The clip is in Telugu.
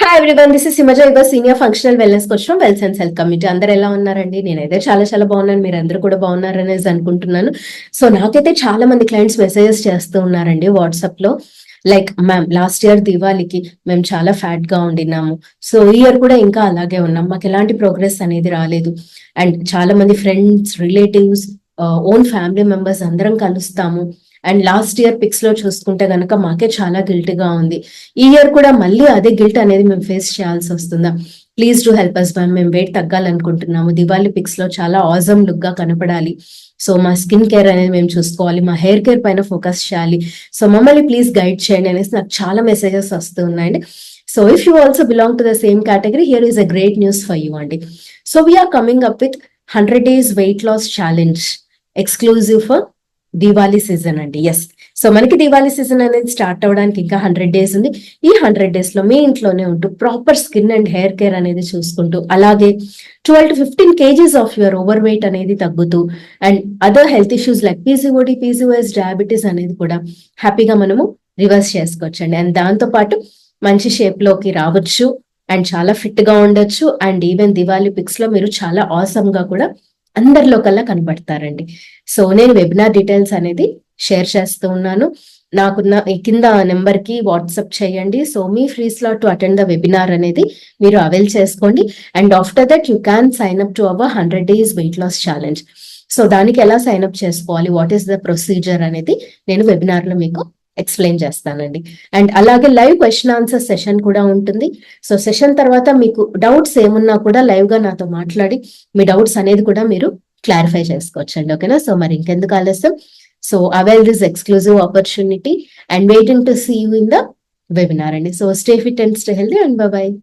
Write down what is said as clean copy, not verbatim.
Hi everyone, this is Himaja your senior functional wellness coach from wells and self committee. అందరు ఎలా ఉన్నారండి? నేనైతే చాలా చాలా బాగున్నాను. మీరు అందరూ కూడా బాగున్నారనేసి అనుకుంటున్నాను. సో నాకైతే చాలా మంది క్లయింట్స్ మెసేజెస్ చేస్తూ ఉన్నారండి వాట్సాప్ లో. లైక్ మ్యామ్, లాస్ట్ ఇయర్ దివాళీకి మేము చాలా ఫ్యాట్ గా ఉండినాము, సో ఈ ఇయర్ కూడా ఇంకా అలాగే ఉన్నాం, మాకు ఎలాంటి ప్రోగ్రెస్ అనేది రాలేదు. అండ్ చాలా మంది friends, relatives, own family members అందరం కలుస్తాము. అండ్ లాస్ట్ ఇయర్ పిక్స్ లో చూసుకుంటే గనక మాకే చాలా గిల్టీగా ఉంది. ఈ ఇయర్ కూడా మళ్ళీ అదే గిల్ట్ అనేది మేము ఫేస్ చేయాల్సి వస్తుందా? Please to help us ma'am. మేము వెయిట్ తగ్గాలనుకుంటున్నాము, దివాళీ పిక్స్ లో చాలా ఆజమ్ లుక్ గా కనపడాలి. సో మా స్కిన్ కేర్ అనేది మేము చూసుకోవాలి, మా హెయిర్ కేర్ పైన ఫోకస్ చేయాలి. సో మమ్మల్ని ప్లీజ్ గైడ్ చేయండి అనేసి నాకు చాలా మెసేజెస్ వస్తూ ఉన్నాయండి. So if you also belong to the same category, here is a great news for you అండి. So we're coming up with 100 days weight loss challenge exclusive for Diwali season అండి. ఎస్, సో మనకి దివాళీ సీజన్ అనేది స్టార్ట్ అవ్వడానికి ఇంకా 100 days ఉంది. ఈ 100 days లో మీ ఇంట్లోనే ఉంటూ proper skin and hair care అనేది చూసుకుంటూ, అలాగే 12 to 15 kgs of your over weight అనేది తగ్గుతూ, and other health issues like PCOD, PCOS, diabetes అనేది కూడా హ్యాపీగా మనము రివర్స్ చేసుకోవచ్చండి. అండ్ దాంతో పాటు మంచి షేప్ లోకి రావచ్చు, అండ్ చాలా ఫిట్ గా ఉండొచ్చు. అండ్ ఈవెన్ దివాళీ పిక్స్ లో మీరు చాలా ఆసమ్ గా కూడా అందరిలో కల్లా కనబడతారండి. సో నేను వెబినార్ డీటెయిల్స్ అనేది షేర్ చేస్తూ ఉన్నాను. నాకున్న కింద నెంబర్ కి వాట్సాప్ చేయండి. సో మీ free slot to attend the webinar అనేది మీరు అవైల్ చేసుకోండి. And after that you can sign up to our 100 days weight loss challenge. So దానికి ఎలా సైన్ అప్ చేసుకోవాలి, వాట్ ఈస్ ద ప్రొసీజర్ అనేది నేను వెబినార్ లో మీకు ఎక్స్ప్లెయిన్ చేస్తానండి. అండ్ అలాగే లైవ్ క్వశ్చన్ ఆన్సర్ సెషన్ కూడా ఉంటుంది. సో సెషన్ తర్వాత మీకు డౌట్స్ ఏమున్నా కూడా లైవ్ గా నాతో మాట్లాడి మీ డౌట్స్ అనేది కూడా మీరు క్లారిఫై చేసుకోవచ్చు అండి. ఓకేనా? సో మరి ఇంకెందుకు ఆలస్యం, so avail this exclusive opportunity and waiting to see you in the webinar అండి. So stay fit and stay healthy and bye by.